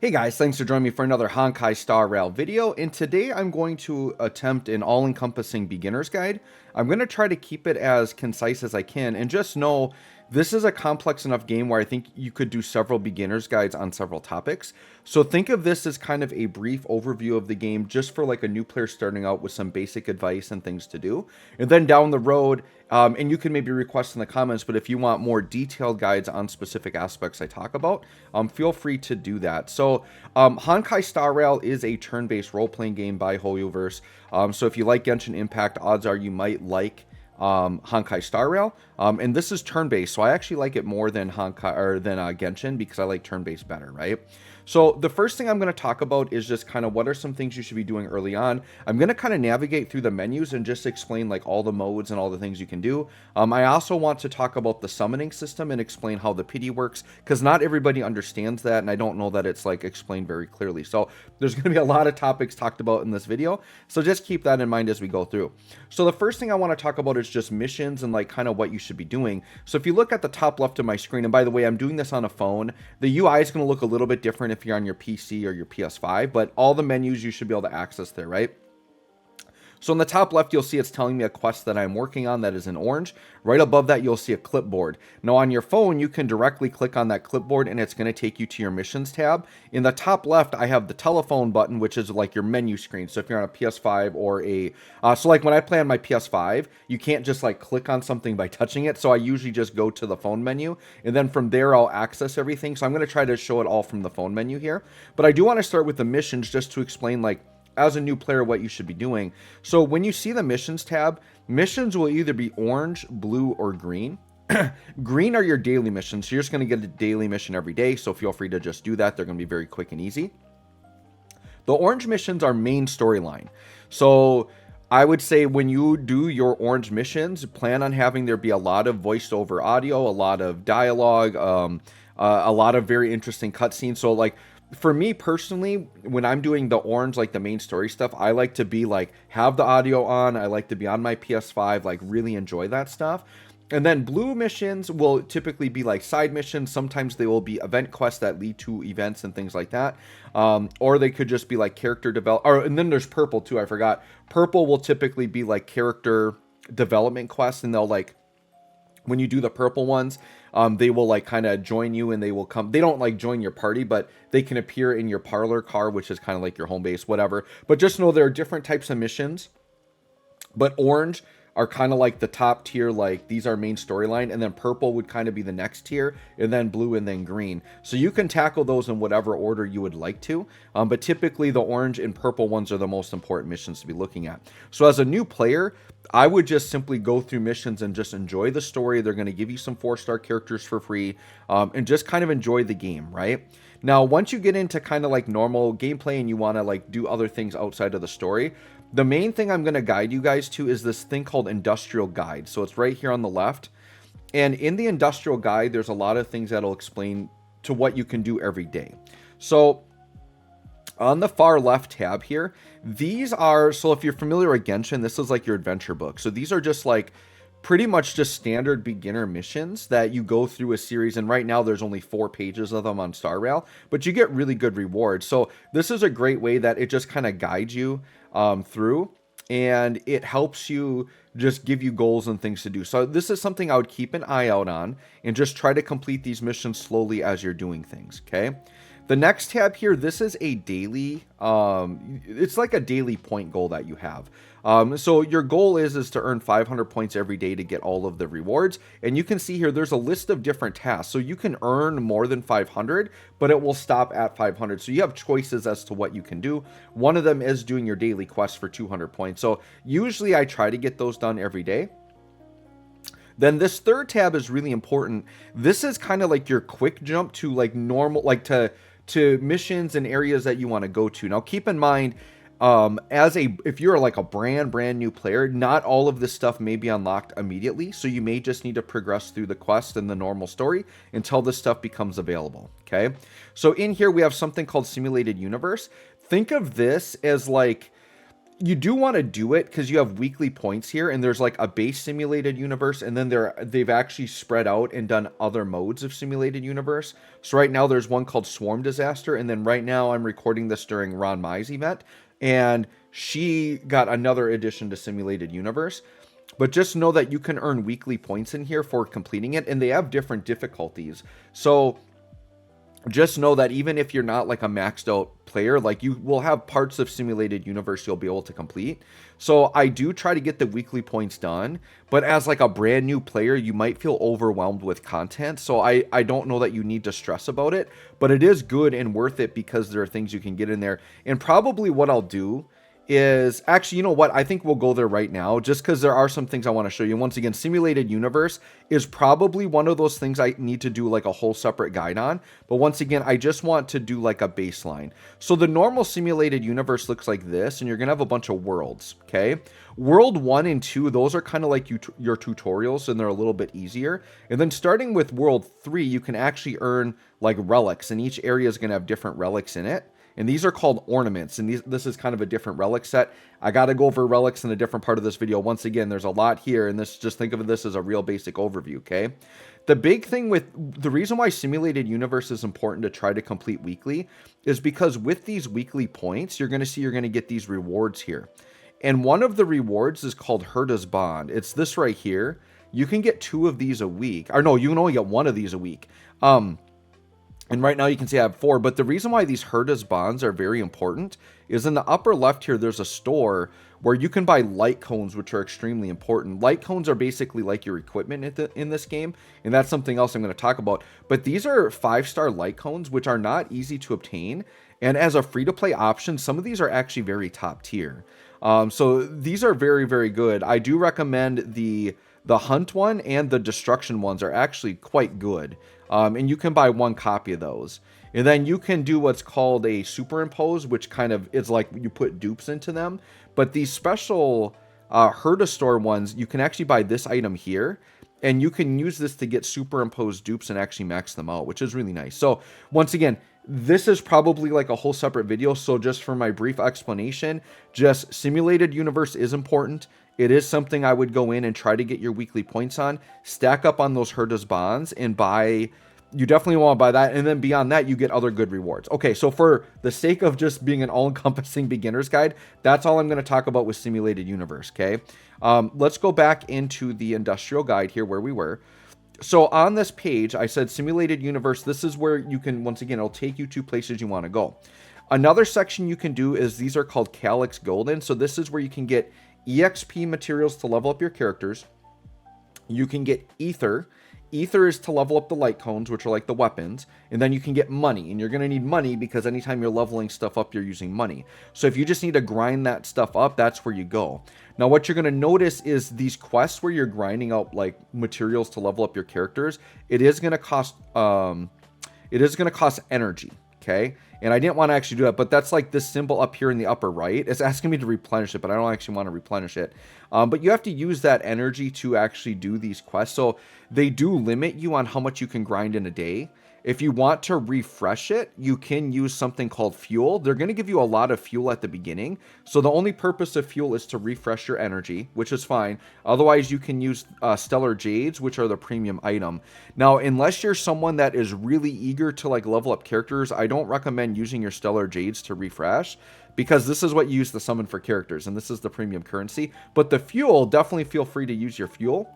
Hey guys, thanks for joining me for another Honkai Star Rail video, and today I'm going to attempt an all-encompassing beginner's guide. I'm going to try to keep it as concise as I can, and just know this is a complex enough game where I think you could do several beginner's guides on several topics. So think of this as kind of a brief overview of the game just for like a new player starting out with some basic advice and things to do. And then down the road, and you can maybe request in the comments, but if you want more detailed guides on specific aspects I talk about, feel free to do that. So Honkai Star Rail is a turn-based role-playing game by HoYoverse. So if you like Genshin Impact, odds are you might like Honkai Star Rail, and this is turn-based, so I actually like it more than Genshin because I like turn-based better, right? So the first thing I'm going to talk about is just kind of what are some things you should be doing early on. I'm going to kind of navigate through the menus and just explain like all the modes and all the things you can do. I also want to talk about the summoning system and explain how the pity works, because not everybody understands that, and I don't know that it's like explained very clearly. So there's going to be a lot of topics talked about in this video, so just keep that in mind as we go through. So the first thing I want to talk about is just missions and like kind of what you should be doing. So if you look at the top left of my screen, and by the way, I'm doing this on a phone, the UI is going to look a little bit different if you're on your PC or your PS5, but all the menus you should be able to access there, right? So in the top left, you'll see it's telling me a quest that I'm working on that is in orange. Right above that, you'll see a clipboard. Now on your phone, you can directly click on that clipboard and it's going to take you to your missions tab. In the top left, I have the telephone button, which is like your menu screen. So if you're on a PS5 or so like when I play on my PS5, you can't just like click on something by touching it. So I usually just go to the phone menu, and then from there, I'll access everything. So I'm going to try to show it all from the phone menu here. But I do want to start with the missions just to explain like, as a new player, what you should be doing. So when you see the missions tab, missions will either be orange, blue, or green. Green are your daily missions, so you're just going to get a daily mission every day, so feel free to just do that. They're going to be very quick and easy. The orange missions are main storyline. So I would say when you do your orange missions, plan on having there be a lot of voiced over audio, a lot of dialogue, a lot of very interesting cutscenes. So like, for me personally, when I'm doing the orange, like the main story stuff, I like to be like, have the audio on. I like to be on my PS5, like really enjoy that stuff. And then blue missions will typically be like side missions. Sometimes they will be event quests that lead to events and things like that. Or they could just be like character develop. And then there's purple too. I forgot. Purple will typically be like character development quests, and they'll like, when you do the purple ones, they will like kind of join you, and they will come. They don't like join your party, but they can appear in your parlor car, which is kind of like your home base, whatever. But just know there are different types of missions. But orange are kind of like the top tier, like these are main storyline, and then purple would kind of be the next tier, and then blue, and then green. So you can tackle those in whatever order you would like to, but typically the orange and purple ones are the most important missions to be looking at. So as a new player, I would just simply go through missions and just enjoy the story. They're going to give you some 4-star characters for free, and just kind of enjoy the game, right? Now, once you get into kind of like normal gameplay and you want to like do other things outside of the story, the main thing I'm going to guide you guys to is this thing called Industrial Guide. So it's right here on the left. And in the Industrial Guide, there's a lot of things that'll explain to what you can do every day. So on the far left tab here, these are, so if you're familiar with Genshin, this is like your adventure book. So these are just like pretty much just standard beginner missions that you go through a series, and right now there's only 4 pages of them on Star Rail, but you get really good rewards. So this is a great way that it just kind of guides you through, and it helps you just give you goals and things to do. So this is something I would keep an eye out on, and just try to complete these missions slowly as you're doing things, okay? The next tab here, this is a daily, it's like a daily point goal that you have. So your goal is to earn 500 points every day to get all of the rewards. And you can see here, there's a list of different tasks. So you can earn more than 500, but it will stop at 500. So you have choices as to what you can do. One of them is doing your daily quest for 200 points. So usually I try to get those done every day. Then this third tab is really important. This is kind of like your quick jump to like normal, like to missions and areas that you want to go to. Now keep in mind, if you're like a brand new player, not all of this stuff may be unlocked immediately. So you may just need to progress through the quest and the normal story until this stuff becomes available. Okay. So in here we have something called Simulated Universe. Think of this as like, you do want to do it because you have weekly points here, and there's like a base simulated universe, and then they've actually spread out and done other modes of simulated universe. So right now there's one called Swarm Disaster, and then right now I'm recording this during Ron Mai's event, and she got another addition to simulated universe. But just know that you can earn weekly points in here for completing it, and they have different difficulties. So just know that even if you're not like a maxed out player, like you will have parts of simulated universe you'll be able to complete. So I do try to get the weekly points done, but as like a brand new player, you might feel overwhelmed with content. So I don't know that you need to stress about it, but it is good and worth it because there are things you can get in there. And probably what I'll do is actually, you know what, I think we'll go there right now just because there are some things I want to show you. Once again, simulated universe is probably one of those things I need to do like a whole separate guide on, but once again, I just want to do like a baseline. So the normal simulated universe looks like this, and you're gonna have a bunch of worlds. Okay, world 1 and 2, those are kind of like your tutorials, and they're a little bit easier. And then starting with world 3, you can actually earn like relics, and each area is gonna have different relics in it. And these are called ornaments, and this is kind of a different relic set. I got to go over relics in a different part of this video. Once again, there's a lot here, and just think of this as a real basic overview, okay? The big thing with the reason why simulated universe is important to try to complete weekly is because with these weekly points, you're going to get these rewards here. And one of the rewards is called Herta's Bond. It's this right here. You can get 2 of these a week. Or no, you can only get 1 of these a week. And right now you can see I have 4, but the reason why these Herta's Bonds are very important is in the upper left here, there's a store where you can buy light cones, which are extremely important. Light cones are basically like your equipment in this game, and that's something else I'm going to talk about. But these are 5-star light cones, which are not easy to obtain. And as a free-to-play option, some of these are actually very top tier. So these are very, very good. I do recommend the hunt one and the destruction ones are actually quite good. And you can buy 1 copy of those. And then you can do what's called a superimpose, which kind of is like you put dupes into them. But these special Herta store ones, you can actually buy this item here. And you can use this to get superimposed dupes and actually max them out, which is really nice. So once again, this is probably like a whole separate video. So just for my brief explanation, just simulated universe is important. It is something I would go in and try to get your weekly points on, stack up on those Herta's Bonds, and buy. You definitely want to buy that. And then beyond that, you get other good rewards. Okay, so for the sake of just being an all-encompassing beginner's guide, that's all I'm going to talk about with simulated universe, okay? Let's go back into the industrial guide here where we were. So on this page, I said simulated universe. This is where you can, once again, it'll take you to places you want to go. Another section you can do is these are called Calyx Golden. So this is where you can get EXP materials to level up your characters. You can get Ether. Ether is to level up the light cones, which are like the weapons. And then you can get money. And you're going to need money because anytime you're leveling stuff up, you're using money. So if you just need to grind that stuff up, that's where you go. Now, what you're going to notice is these quests where you're grinding out like materials to level up your characters, it is going to cost energy. Okay. And I didn't want to actually do that, but that's like this symbol up here in the upper right. It's asking me to replenish it, but I don't actually want to replenish it. But you have to use that energy to actually do these quests. So they do limit you on how much you can grind in a day. If you want to refresh it, you can use something called fuel. They're going to give you a lot of fuel at the beginning. So the only purpose of fuel is to refresh your energy, which is fine. Otherwise, you can use Stellar Jades, which are the premium item. Now, unless you're someone that is really eager to like level up characters, I don't recommend using your Stellar Jades to refresh, because this is what you use to summon for characters, and this is the premium currency. But the fuel, definitely feel free to use your fuel.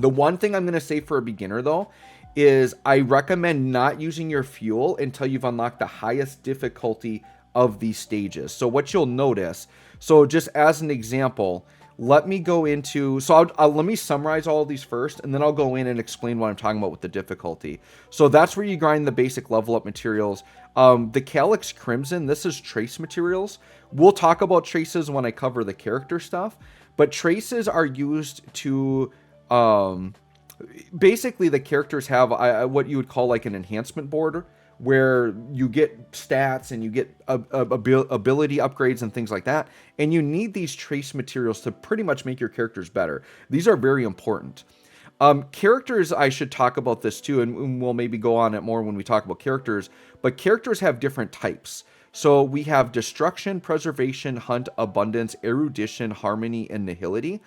The one thing I'm going to say for a beginner, though, is I recommend not using your fuel until you've unlocked the highest difficulty of these stages. So what you'll notice, so just as an example, let me go into, so let me summarize all of these first, and then I'll go in and explain what I'm talking about with the difficulty. So that's where you grind the basic level up materials. The Calyx Crimson, this is trace materials. We'll talk about traces when I cover the character stuff, but traces are used to, basically the characters have what you would call like an enhancement board, where you get stats and you get ability upgrades and things like that. And you need these trace materials to pretty much make your characters better. These are very important. Characters, I should talk about this too, and we'll maybe go on it more when we talk about characters, but characters have different types. So we have destruction, preservation, hunt, abundance, erudition, harmony, and nihility.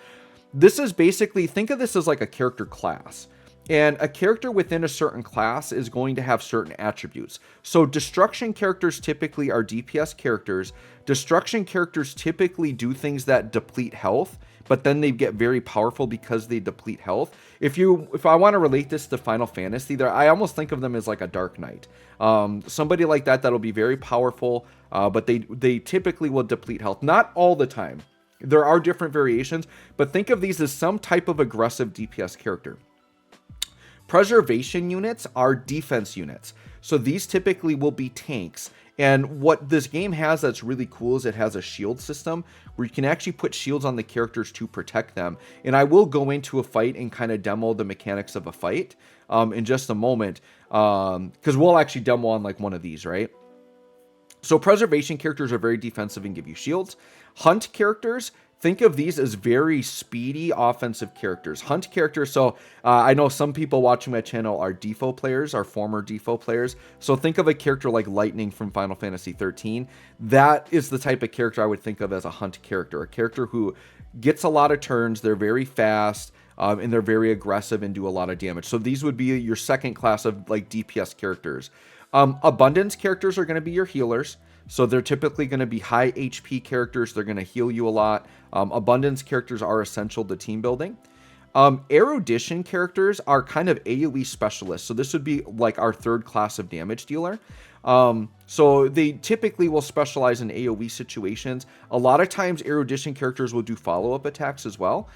This is basically, think of this as like a character class. And a character within a certain class is going to have certain attributes. So destruction characters typically are DPS characters. Destruction characters typically do things that deplete health, but then they get very powerful because they deplete health. If I want to relate this to Final Fantasy, I almost think of them as like a Dark Knight. Somebody like that that'll be very powerful, but they typically will deplete health. Not all the time. There are different variations, but think of these as some type of aggressive DPS character. Preservation units are defense units. So these typically will be tanks. And what this game has that's really cool is it has a shield system where you can actually put shields on the characters to protect them. And I will go into a fight and kind of demo the mechanics of a fight in just a moment, because we'll actually demo on like one of these, right? So preservation characters are very defensive and give you shields. Hunt characters, think of these as very speedy offensive characters. Hunt characters, so I know some people watching my channel are DFO players, are former DFO players. So think of a character like Lightning from Final Fantasy 13. That is the type of character I would think of as a hunt character. A character who gets a lot of turns, they're very fast, and they're very aggressive and do a lot of damage. So these would be your second class of like DPS characters. Abundance characters are going to be your healers. So they're typically going to be high HP characters. They're going to heal you a lot. Abundance characters are essential to team building. Erudition characters are kind of AoE specialists. So this would be like our third class of damage dealer. So they typically will specialize in AoE situations. A lot of times erudition characters will do follow-up attacks as well.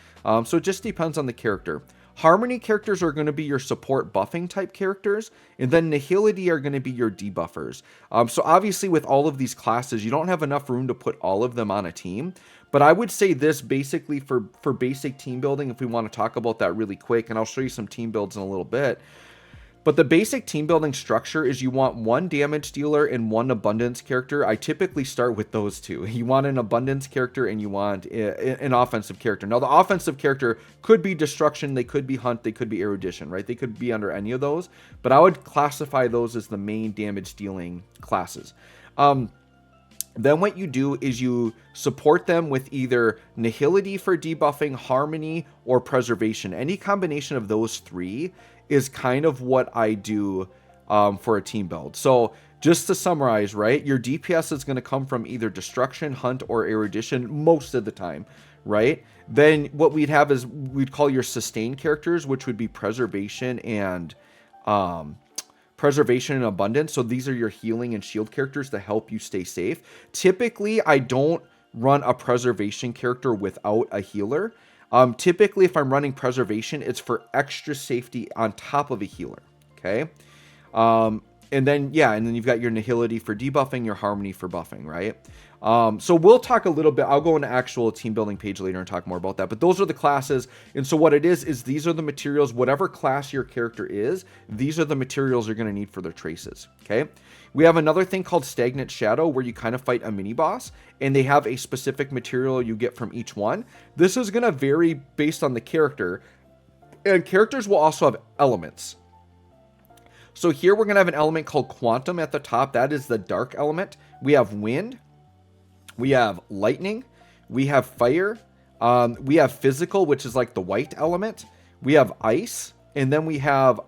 So it just depends on the character. Harmony characters are going to be your support buffing type characters, and then nihility are going to be your debuffers. So obviously with all of these classes, you don't have enough room to put all of them on a team, but I would say this basically for basic team building, if we want to talk about that really quick, and I'll show you some team builds in a little bit. But the basic team building structure is you want one damage dealer and one abundance character. I typically start with those two. You want an abundance character and you want an offensive character. Now, the offensive character could be destruction, they could be hunt, they could be erudition, right? They could be under any of those, but I would classify those as the main damage dealing classes. Then what you do is you support them with either nihility for debuffing, harmony, or preservation. Any combination of those three is kind of what I do for a team build. So just to summarize, right, your DPS is going to come from either destruction, hunt, or erudition most of the time, right? Then what we'd have is we'd call your sustain characters, which would be preservation and abundance. So these are your healing and shield characters to help you stay safe. Typically, I don't run a preservation character without a healer. Typically, if I'm running preservation, it's for extra safety on top of a healer, okay? And then you've got your nihility for debuffing, your harmony for buffing, right? So we'll talk a little bit. I'll go into actual team building page later and talk more about that. But those are the classes. And so what it is these are the materials, whatever class your character is, these are the materials you're going to need for their traces, okay? We have another thing called Stagnant Shadow where you kind of fight a mini boss and they have a specific material you get from each one. This is going to vary based on the character, and characters will also have elements. So here we're going to have an element called Quantum at the top. That is the dark element. We have wind. We have lightning. We have fire. We have physical, which is like the white element. We have ice. And then we have,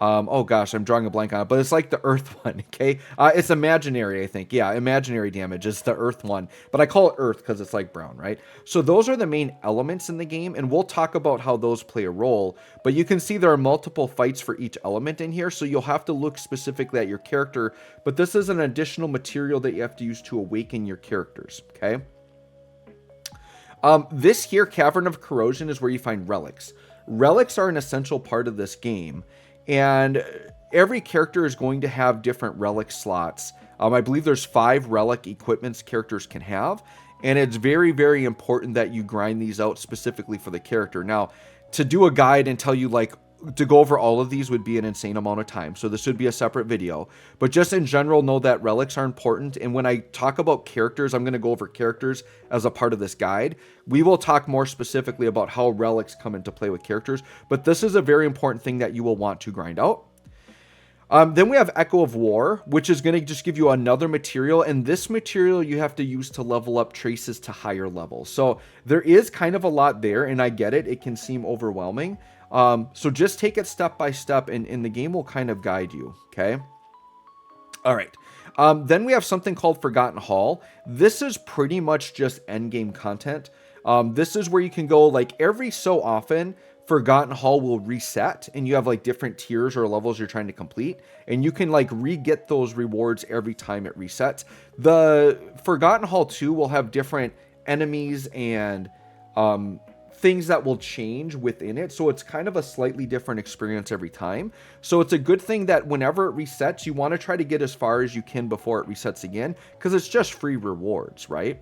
oh gosh, I'm drawing a blank on it, but it's like the earth one, okay? It's imaginary, I think. Yeah, imaginary damage is the earth one, but I call it earth because it's like brown, right? So those are the main elements in the game, and we'll talk about how those play a role, but you can see there are multiple fights for each element in here, so you'll have to look specifically at your character, but this is an additional material that you have to use to awaken your characters, okay? This here, Cavern of Corrosion, is where you find relics. Relics are an essential part of this game, and every character is going to have different relic slots. I believe there's 5 relic equipments characters can have, and it's very, very important that you grind these out specifically for the character. Now, to do a guide and tell you like to go over all of these would be an insane amount of time, so this would be a separate video. But just in general, know that relics are important, and when I talk about characters, I'm going to go over characters as a part of this guide. We will talk more specifically about how relics come into play with characters, but this is a very important thing that you will want to grind out. Then we have Echo of War, which is going to just give you another material, and this material you have to use to level up traces to higher levels. So there is kind of a lot there, and I get it. It can seem overwhelming. So just take it step by step, and the game will kind of guide you, okay? All right. Then we have something called Forgotten Hall. This is pretty much just endgame content. This is where you can go, like, every so often, Forgotten Hall will reset, and you have like different tiers or levels you're trying to complete, and you can like re-get those rewards every time it resets. The Forgotten Hall 2 will have different enemies and things that will change within it, so it's kind of a slightly different experience every time. So it's a good thing that whenever it resets, you want to try to get as far as you can before it resets again, because it's just free rewards, right?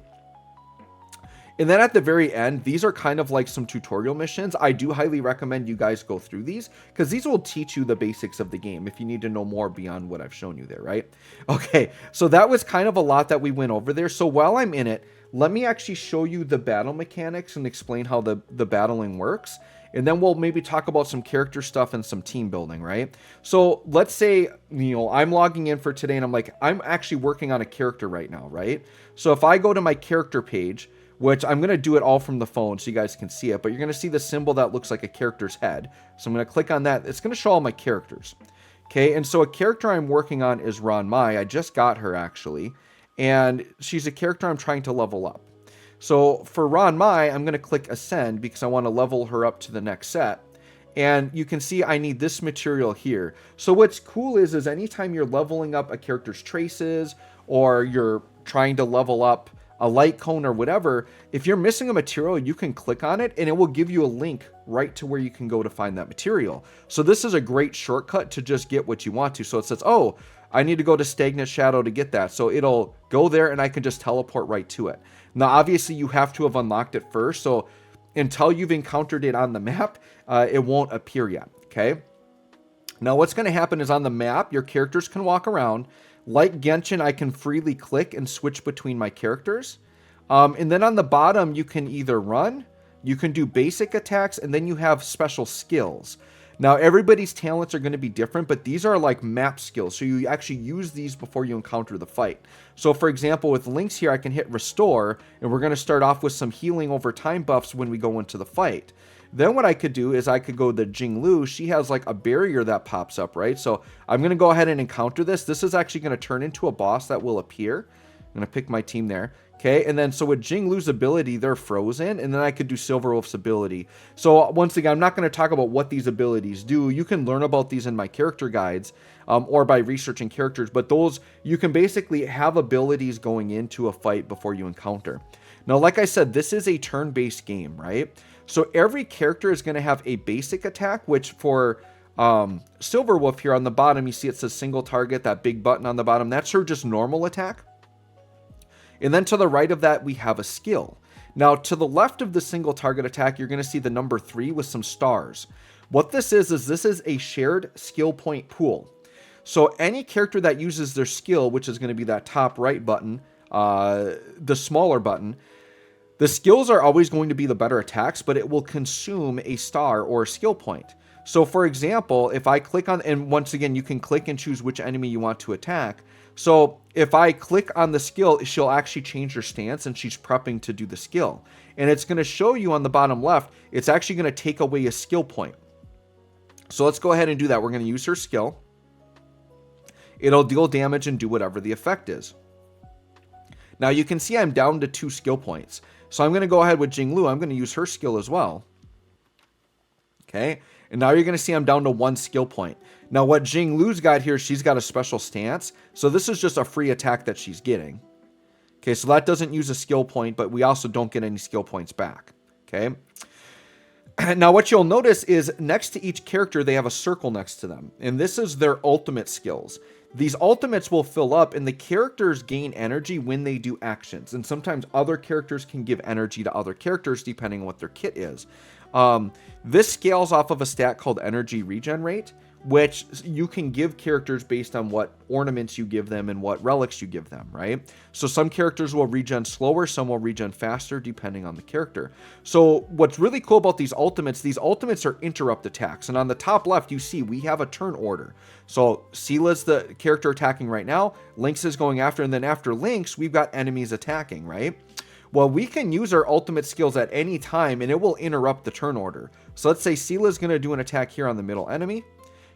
And then at the very end, these are kind of like some tutorial missions. I do highly recommend you guys go through these, because these will teach you the basics of the game if you need to know more beyond what I've shown you there, right? Okay, so that was kind of a lot that we went over there. So while I'm in it, let me actually show you the battle mechanics and explain how the battling works. And then we'll maybe talk about some character stuff and some team building, right? So let's say, I'm logging in for today and I'm like, I'm actually working on a character right now, right? So if I go to my character page, which I'm going to do it all from the phone so you guys can see it, but you're going to see the symbol that looks like a character's head. So I'm going to click on that. It's going to show all my characters. Okay, and so a character I'm working on is Ron Mai. I just got her, actually, and she's a character I'm trying to level up. So for Ron Mai, I'm going to click Ascend because I want to level her up to the next set. And you can see I need this material here. So what's cool is anytime you're leveling up a character's traces, or you're trying to level up a light cone or whatever, if you're missing a material, you can click on it and it will give you a link right to where you can go to find that material. So this is a great shortcut to just get what you want to. So it says, oh, I need to go to Stagnant Shadow to get that. So it'll go there and I can just teleport right to it. Now, obviously you have to have unlocked it first. So until you've encountered it on the map, it won't appear yet. Okay. Now what's going to happen is on the map, your characters can walk around. Like Genshin, I can freely click and switch between my characters. And then on the bottom, you can either run, you can do basic attacks, and then you have special skills. Now, everybody's talents are going to be different, but these are like map skills. So you actually use these before you encounter the fight. So for example, with Link's here, I can hit Restore, and we're going to start off with some healing over time buffs when we go into the fight. Then what I could do is I could go to Jinglu. She has like a barrier that pops up, right? So I'm going to go ahead and encounter this. This is actually going to turn into a boss that will appear. I'm going to pick my team there. Okay, and then so with Jinglu's ability, they're frozen, and then I could do Silverwolf's ability. So once again, I'm not going to talk about what these abilities do. You can learn about these in my character guides or by researching characters, but those, you can basically have abilities going into a fight before you encounter. Now, like I said, this is a turn-based game, right? So every character is going to have a basic attack, which for Silverwolf here on the bottom, you see it says single target, that big button on the bottom. That's her just normal attack. And then to the right of that, we have a skill. Now, to the left of the single target attack, you're going to see the number 3 with some stars. What this is this is a shared skill point pool. So any character that uses their skill, which is going to be that top right button, the smaller button, the skills are always going to be the better attacks, but it will consume a star or a skill point. So for example, if I click on, and once again, you can click and choose which enemy you want to attack. So if I click on the skill, she'll actually change her stance and she's prepping to do the skill. And it's going to show you on the bottom left, it's actually going to take away a skill point. So let's go ahead and do that. We're going to use her skill. It'll deal damage and do whatever the effect is. Now you can see I'm down to 2 skill points. So I'm going to go ahead with Jinglu. I'm going to use her skill as well. Okay. And now you're going to see I'm down to 1 skill point. Now what Jinglu's got here, she's got a special stance. So this is just a free attack that she's getting. Okay. So that doesn't use a skill point, but we also don't get any skill points back. Okay. Now what you'll notice is next to each character, they have a circle next to them. And this is their ultimate skills. These ultimates will fill up and the characters gain energy when they do actions. And sometimes other characters can give energy to other characters depending on what their kit is. This scales off of a stat called energy regen rate, which you can give characters based on what ornaments you give them and what relics you give them, right? So some characters will regen slower, some will regen faster, depending on the character. So what's really cool about these ultimates are interrupt attacks. And on the top left, you see we have a turn order. So Seela's the character attacking right now, Lynx is going after, and then after Lynx, we've got enemies attacking, right? Well, we can use our ultimate skills at any time, and it will interrupt the turn order. So let's say Seela's going to do an attack here on the middle enemy.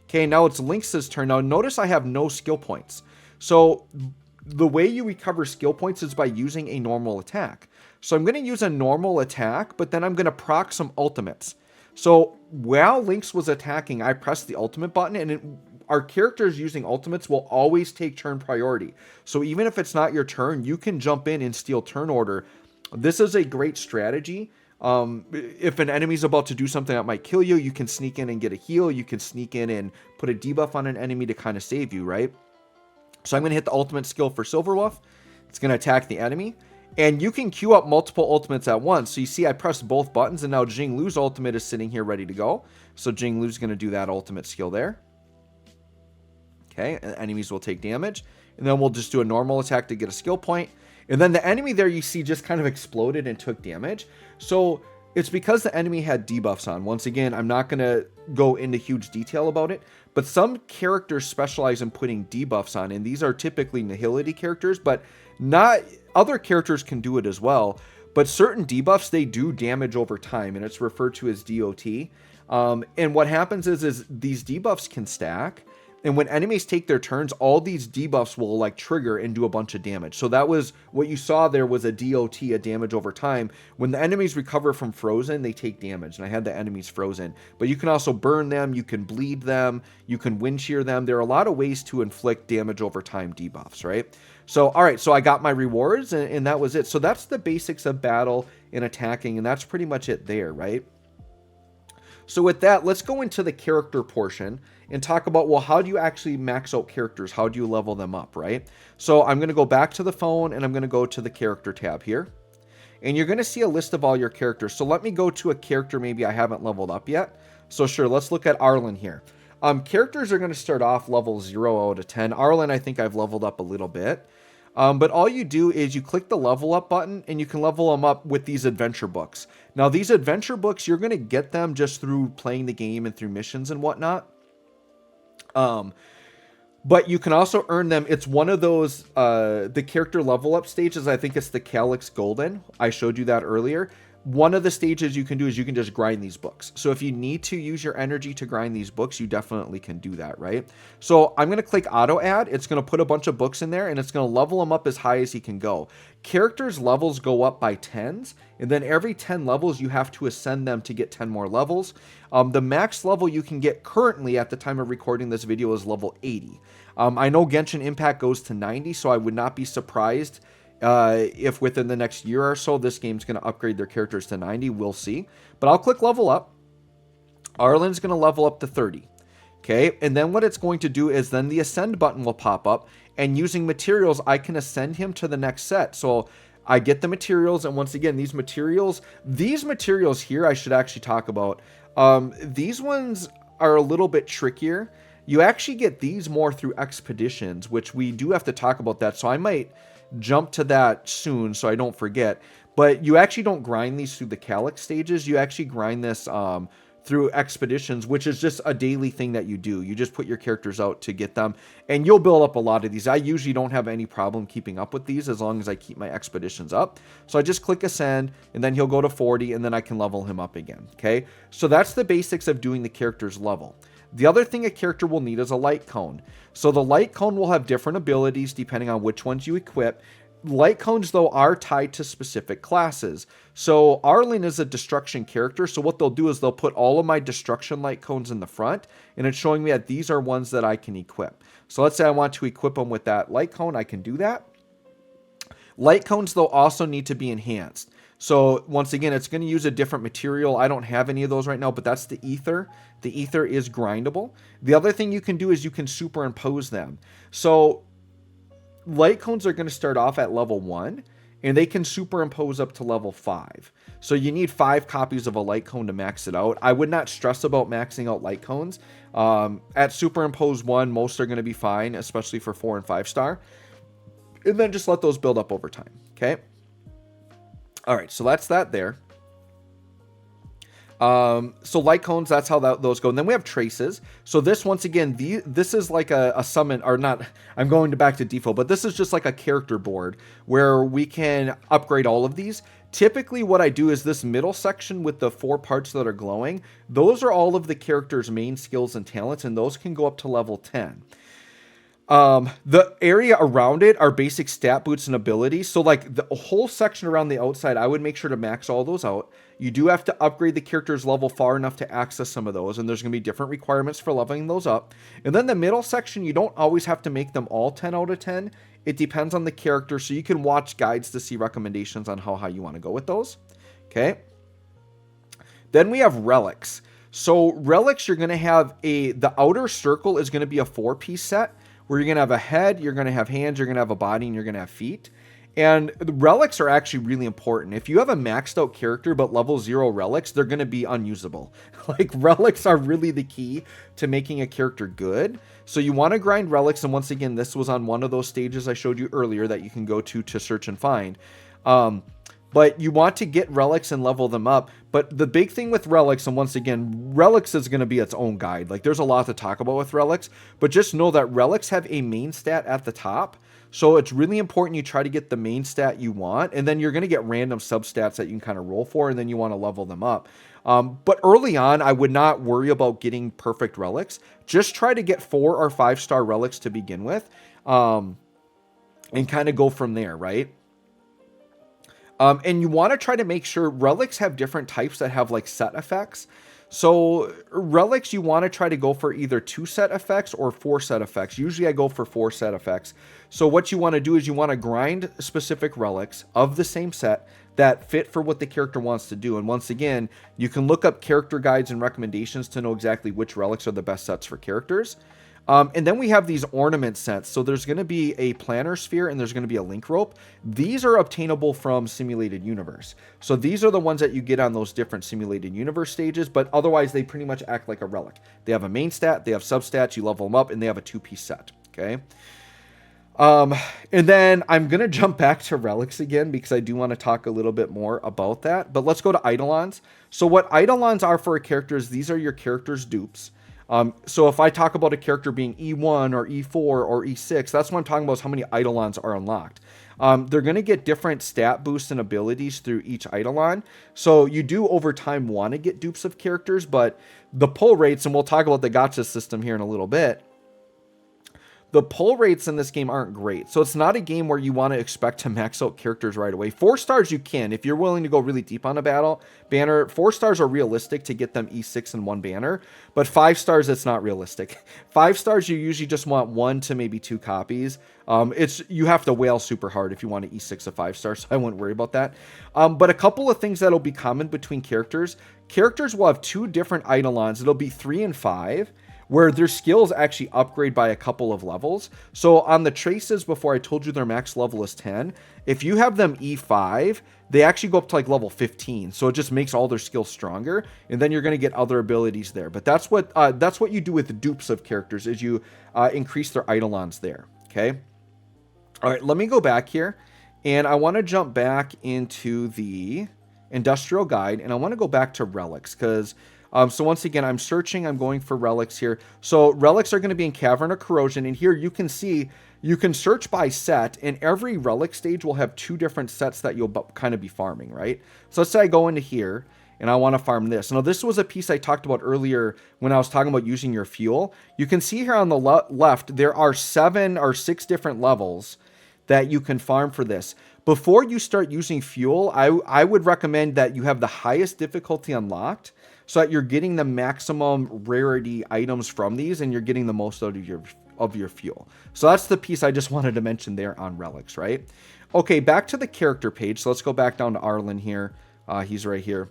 Okay, now it's Lynx's turn. Now notice I have no skill points. So the way you recover skill points is by using a normal attack. So I'm going to use a normal attack, but then I'm going to proc some ultimates. So while Lynx was attacking, I pressed the ultimate button, and our characters using ultimates will always take turn priority. So even if it's not your turn, you can jump in and steal turn order. This is a great strategy. If an enemy's about to do something that might kill you, you can sneak in and get a heal. You can sneak in and put a debuff on an enemy to kind of save you, right? So I'm going to hit the ultimate skill for Silverwolf. It's going to attack the enemy. And you can queue up multiple ultimates at once. So you see I pressed both buttons, and now Jinglu's ultimate is sitting here ready to go. So Jinglu's going to do that ultimate skill there. Okay, and enemies will take damage. And then we'll just do a normal attack to get a skill point. And then the enemy there you see just kind of exploded and took damage. So it's because the enemy had debuffs on. Once again, I'm not going to go into huge detail about it, but some characters specialize in putting debuffs on, and these are typically nihility characters, but not other characters can do it as well. But certain debuffs, they do damage over time, and it's referred to as DOT. And what happens is these debuffs can stack. And when enemies take their turns, all these debuffs will like trigger and do a bunch of damage. So that was what you saw there was a DOT, a damage over time. When the enemies recover from frozen, they take damage. And I had the enemies frozen. But you can also burn them, you can bleed them, you can wind shear them. There are a lot of ways to inflict damage over time debuffs, right? So, all right, so I got my rewards and that was it. So that's the basics of battle and attacking, and that's pretty much it there, right? So with that, let's go into the character portion and talk about, well, how do you actually max out characters? How do you level them up, right? So I'm going to go back to the phone, and I'm going to go to the character tab here. And you're going to see a list of all your characters. So let me go to a character maybe I haven't leveled up yet. So sure, let's look at Arlen here. Characters are going to start off level 0 out of 10. Arlen, I think I've leveled up a little bit. But all you do is you click the level up button, and you can level them up with these adventure books. Now, these adventure books, you're going to get them just through playing the game and through missions and whatnot. But you can also earn them. It's one of those, the character level up stages. I think it's the Calyx Golden. I showed you that earlier. One of the stages you can do is you can just grind these books. So if you need to use your energy to grind these books, you definitely can do that, right? So I'm going to click auto add. It's going to put a bunch of books in there, and it's going to level them up as high as he can go. Characters levels go up by 10s, and then every 10 levels you have to ascend them to get 10 more levels. The max level you can get currently at the time of recording this video is level 80. I know Genshin Impact goes to 90, so I would not be surprised if within the next year or so this game's going to upgrade their characters to 90. We'll see. But I'll click level up. Arlen's going to level up to 30. Okay, and then what it's going to do is then the ascend button will pop up, and using materials I can ascend him to the next set. So I get the materials, and once again, these materials here I should actually talk about. These ones are a little bit trickier. You actually get these more through expeditions, which we do have to talk about that. So I might jump to that soon so I don't forget. But you actually don't grind these through the Calyx stages. You actually grind this through expeditions, which is just a daily thing that you do. You just put your characters out to get them, and you'll build up a lot of these. I usually don't have any problem keeping up with these as long as I keep my expeditions up. So I just click ascend, and then he'll go to 40, and then I can level him up again. Okay, so that's the basics of doing the character's level. The other thing a character will need is a light cone. So the light cone will have different abilities depending on which ones you equip. Light cones, though, are tied to specific classes. So Arlen is a destruction character, so what they'll do is they'll put all of my destruction light cones in the front, and it's showing me that these are ones that I can equip. So let's say I want to equip them with that light cone, I can do that. Light cones, though, also need to be enhanced. So once again, it's going to use a different material. I don't have any of those right now, but that's the ether. The ether is grindable. The other thing you can do is you can superimpose them. So light cones are going to start off at level 1, and they can superimpose up to level 5. So you need 5 copies of a light cone to max it out. I would not stress about maxing out light cones. At superimpose 1, most are going to be fine, especially for 4 and 5 star. And then just let those build up over time, okay? All right, so that's that there. So light cones, that's how those go. And then we have traces. So this, once again, this is like a summon, or not, I'm going back to default, but this is just like a character board where we can upgrade all of these. Typically what I do is this middle section with the 4 parts that are glowing, those are all of the character's main skills and talents, and those can go up to level 10. The area around it are basic stat boosts and abilities. So like the whole section around the outside, I would make sure to max all those out. You do have to upgrade the character's level far enough to access some of those, and there's going to be different requirements for leveling those up. And then the middle section, you don't always have to make them all 10 out of 10. It depends on the character, so you can watch guides to see recommendations on how high you want to go with those. Okay. Then we have relics. So relics, you're going to have the outer circle is going to be a 4-piece set, where you're going to have a head, you're going to have hands, you're going to have a body, and you're going to have feet. And the relics are actually really important. If you have a maxed out character but level 0 relics, they're going to be unusable. Like, relics are really the key to making a character good. So you want to grind relics, and once again, this was on one of those stages I showed you earlier that you can go to search and find. But you want to get relics and level them up. But the big thing with relics, and once again, relics is going to be its own guide. Like, there's a lot to talk about with relics, but just know that relics have a main stat at the top. So it's really important you try to get the main stat you want, and then you're going to get random substats that you can kind of roll for, and then you want to level them up. But early on, I would not worry about getting perfect relics. Just try to get 4 or 5 star relics to begin with, and kind of go from there, right? And you want to try to make sure relics have different types that have like set effects. So relics, you want to try to go for either 2 set effects or 4 set effects. Usually I go for 4 set effects. So what you want to do is you want to grind specific relics of the same set that fit for what the character wants to do. And once again, you can look up character guides and recommendations to know exactly which relics are the best sets for characters. And then we have these ornament sets. So there's going to be a planner sphere and there's going to be a link rope. These are obtainable from Simulated Universe. So these are the ones that you get on those different Simulated Universe stages, but otherwise they pretty much act like a relic. They have a main stat, they have substats, you level them up, and they have a 2-piece set. Okay. And then I'm going to jump back to relics again because I do want to talk a little bit more about that, but let's go to eidolons. So what eidolons are for a character is these are your character's dupes. So if I talk about a character being E1 or E4 or E6, that's what I'm talking about, is how many eidolons are unlocked. They're going to get different stat boosts and abilities through each eidolon. So you do over time want to get dupes of characters, but the pull rates, and we'll talk about the gacha system here in a little bit, the pull rates in this game aren't great. So it's not a game where you want to expect to max out characters right away. 4 stars you can. If you're willing to go really deep on a banner, 4 stars are realistic to get them E6 in 1 banner. But 5 stars, it's not realistic. 5 stars, you usually just want 1 to maybe 2 copies. You have to whale super hard if you want to E6 a 5 star, so I wouldn't worry about that. But a couple of things that'll be common between characters. Characters will have 2 different eidolons. It'll be 3 and 5. Where their skills actually upgrade by a couple of levels. So on the traces, before I told you their max level is 10, if you have them E5, they actually go up to like level 15. So it just makes all their skills stronger, and then you're going to get other abilities there. But that's what you do with the dupes of characters, is you increase their eidolons there. Okay. All right, let me go back here, and I want to jump back into the industrial guide, and I want to go back to relics because. So once again, I'm searching, I'm going for relics here. So relics are going to be in Cavern of Corrosion, and here you can see, you can search by set, and every relic stage will have 2 different sets that you'll kind of be farming, right? So let's say I go into here, and I want to farm this. Now this was a piece I talked about earlier when I was talking about using your fuel. You can see here on the left, there are 7 or 6 different levels that you can farm for this. Before you start using fuel, I would recommend that you have the highest difficulty unlocked, so that you're getting the maximum rarity items from these, and you're getting the most out of your fuel. So that's the piece I just wanted to mention there on relics, right? Okay, back to the character page. So let's go back down to Arlen here. He's right here.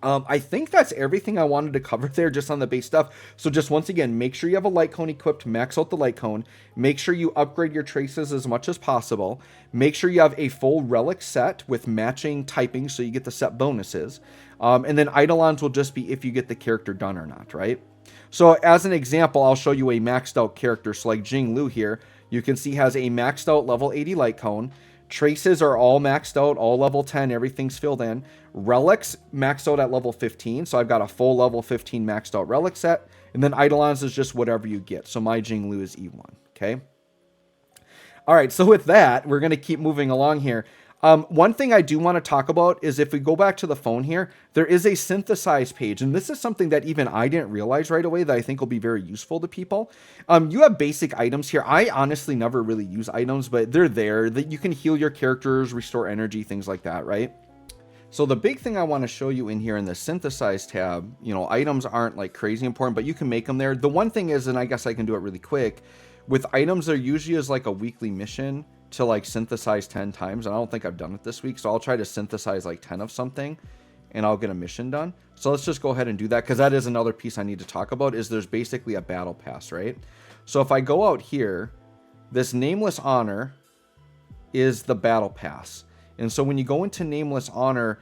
I think that's everything I wanted to cover there just on the base stuff. So just once again, make sure you have a light cone equipped, max out the light cone. Make sure you upgrade your traces as much as possible. Make sure you have a full relic set with matching typing so you get the set bonuses. And then eidolons will just be if you get the character done or not, right? So as an example, I'll show you a maxed out character. So like Jing Lu here, you can see has a maxed out level 80 light cone. Traces are all maxed out, all level 10, everything's filled in. Relics maxed out at level 15, so I've got a full level 15 maxed out relic set. And then eidolons is just whatever you get. So my Jing Lu is E1, okay? All right, so with that, we're going to keep moving along here. One thing I do want to talk about is if we go back to the phone here, there is a synthesize page. And this is something that even I didn't realize right away that I think will be very useful to people. You have basic items here. I honestly never really use items, but they're there that you can heal your characters, restore energy, things like that, right? So the big thing I want to show you in here in the synthesize tab, you know, items aren't like crazy important, but you can make them there. The one thing is, and I guess I can do it really quick, with items, there usually is like a weekly mission to like synthesize 10 times. And I don't think I've done it this week. So I'll try to synthesize like 10 of something and I'll get a mission done. So let's just go ahead and do that, because that is another piece I need to talk about, is there's basically a battle pass, right? So if I go out here, this Nameless Honor is the battle pass. And so when you go into Nameless Honor,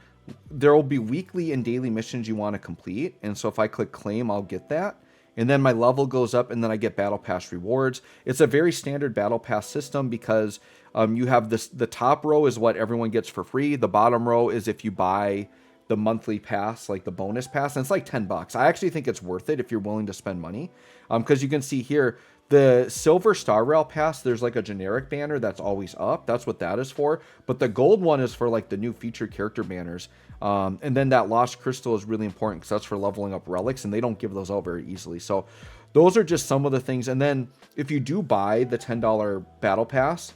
there will be weekly and daily missions you want to complete. And so if I click claim, I'll get that. And then my level goes up and then I get battle pass rewards. It's a very standard battle pass system because you have this, the top row is what everyone gets for free. The bottom row is if you buy the monthly pass, like the bonus pass, and it's like $10. I actually think it's worth it if you're willing to spend money. Because you can see here, the Silver Star Rail Pass, there's like a generic banner that's always up. That's what that is for. But the gold one is for like the new featured character banners. And then that Lost Crystal is really important because that's for leveling up relics, and they don't give those out very easily. So those are just some of the things. And then if you do buy the $10 battle pass,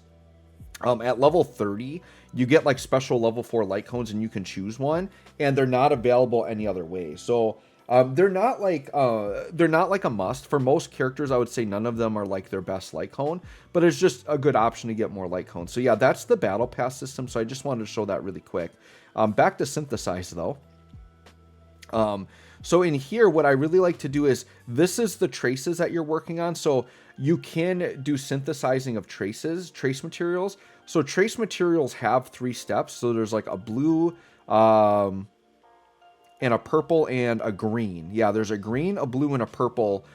at level 30, you get like special level 4 light cones and you can choose one, and they're not available any other way. So they're not like a must for most characters. I would say none of them are like their best light cone, but it's just a good option to get more light cones. So yeah, that's the battle pass system. So I just wanted to show that really quick. Back to synthesize though. So in here, what I really like to do is, this is the traces that you're working on. So you can do synthesizing of traces, trace materials. So trace materials have 3 steps. So there's like a blue, and a purple and a green. Yeah, there's a green, a blue, and a purple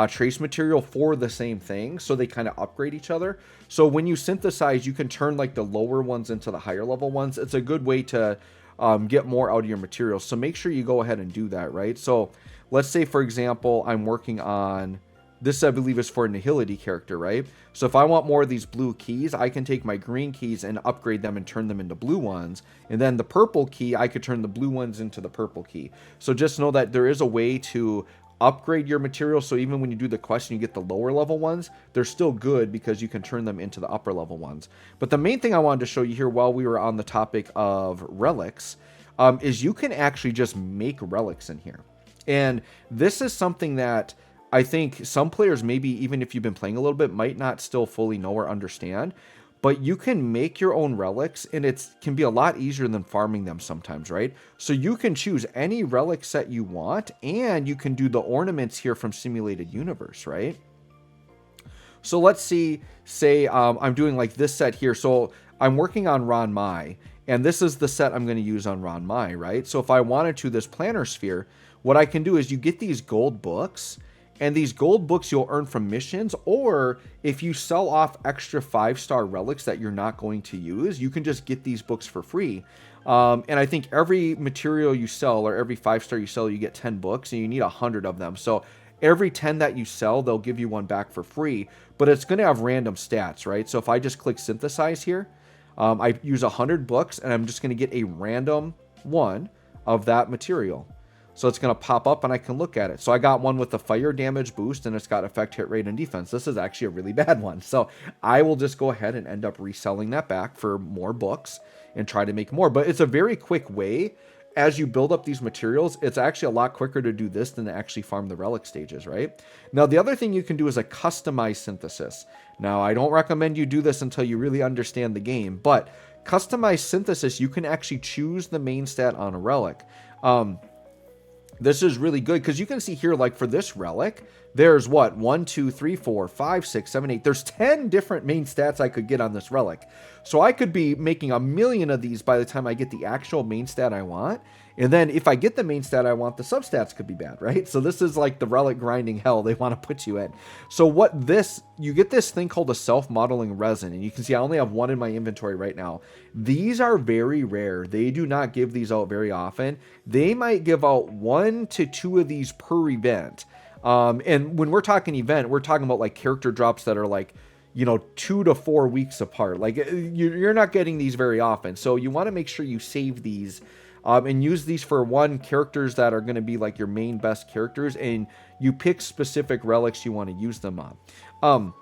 trace material for the same thing. So they kind of upgrade each other. So when you synthesize, you can turn like the lower ones into the higher level ones. It's a good way to get more out of your materials. So make sure you go ahead and do that, right? So let's say, for example, I'm working on this, I believe is for a Nihility character, right? So if I want more of these blue keys, I can take my green keys and upgrade them and turn them into blue ones. And then the purple key, I could turn the blue ones into the purple key. So just know that there is a way to upgrade your materials. So even when you do the quest and you get the lower level ones, they're still good because you can turn them into the upper level ones. But the main thing I wanted to show you here while we were on the topic of relics, is you can actually just make relics in here. And this is something that I think some players, maybe even if you've been playing a little bit, might not still fully know or understand. But you can make your own relics, and it can be a lot easier than farming them sometimes, right? So you can choose any relic set you want, and you can do the ornaments here from Simulated Universe, right? So let's say I'm doing like this set here. So I'm working on Ron Mai, and this is the set I'm going to use on Ron Mai, right? So if I wanted to, this planner sphere, what I can do is you get these gold books, and these gold books you'll earn from missions, or if you sell off extra 5-star relics that you're not going to use, you can just get these books for free. And I think every material you sell, or every 5-star you sell, you get 10 books, and you need 100 of them. So every 10 that you sell, they'll give you one back for free, but it's going to have random stats, right? So if I just click synthesize here, I use 100 books, and I'm just going to get a random one of that material. So it's going to pop up and I can look at it. So I got one with the fire damage boost, and it's got effect, hit rate, and defense. This is actually a really bad one. So I will just go ahead and end up reselling that back for more books and try to make more. But it's a very quick way. As you build up these materials, it's actually a lot quicker to do this than to actually farm the relic stages, right? Now, the other thing you can do is a customized synthesis. Now, I don't recommend you do this until you really understand the game, but customized synthesis, you can actually choose the main stat on a relic. this is really good because you can see here, like for this relic, there's what, 1, 2, 3, 4, 5, 6, 7, 8. There's 10 different main stats I could get on this relic. So I could be making a million of these by the time I get the actual main stat I want. And then if I get the main stat I want, the substats could be bad, right? So this is like the relic grinding hell they want to put you in. So what this, you get this thing called a self-modeling resin. And you can see I only have one in my inventory right now. These are very rare. They do not give these out very often. They might give out 1 to 2 of these per event. And when we're talking event, we're talking about like character drops that are like, you know, 2 to 4 weeks apart. Like you're not getting these very often. So you want to make sure you save these and use these for characters that are going to be like your main best characters, and you pick specific relics you want to use them on.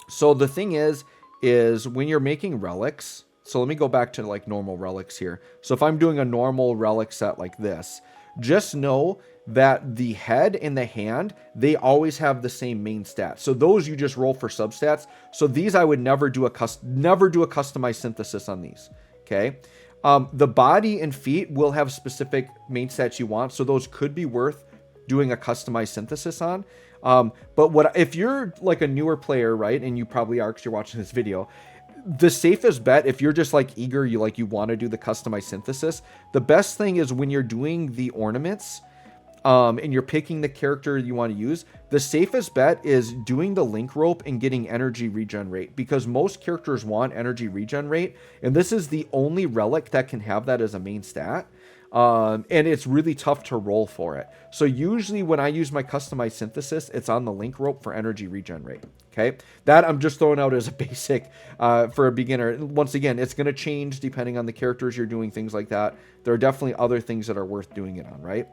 So the thing is when you're making relics, so let me go back to like normal relics here. So if I'm doing a normal relic set like this, just know that the head and the hand, they always have the same main stat. So those you just roll for substats. So these I would never do a customized synthesis on these. Okay. The body and feet will have specific main stats you want, so those could be worth doing a customized synthesis on. But if you're like a newer player, right, and you probably are because you're watching this video, the safest bet, if you're just like eager, you want to do the customized synthesis, the best thing is when you're doing the ornaments, and you're picking the character you want to use, the safest bet is doing the link rope and getting energy regen rate, because most characters want energy regen rate, and this is the only relic that can have that as a main stat. And it's really tough to roll for it. So usually when I use my customized synthesis, it's on the link rope for energy regen rate. Okay, that I'm just throwing out as a basic for a beginner. Once again, it's going to change depending on the characters you're doing, things like that. There are definitely other things that are worth doing it on, right?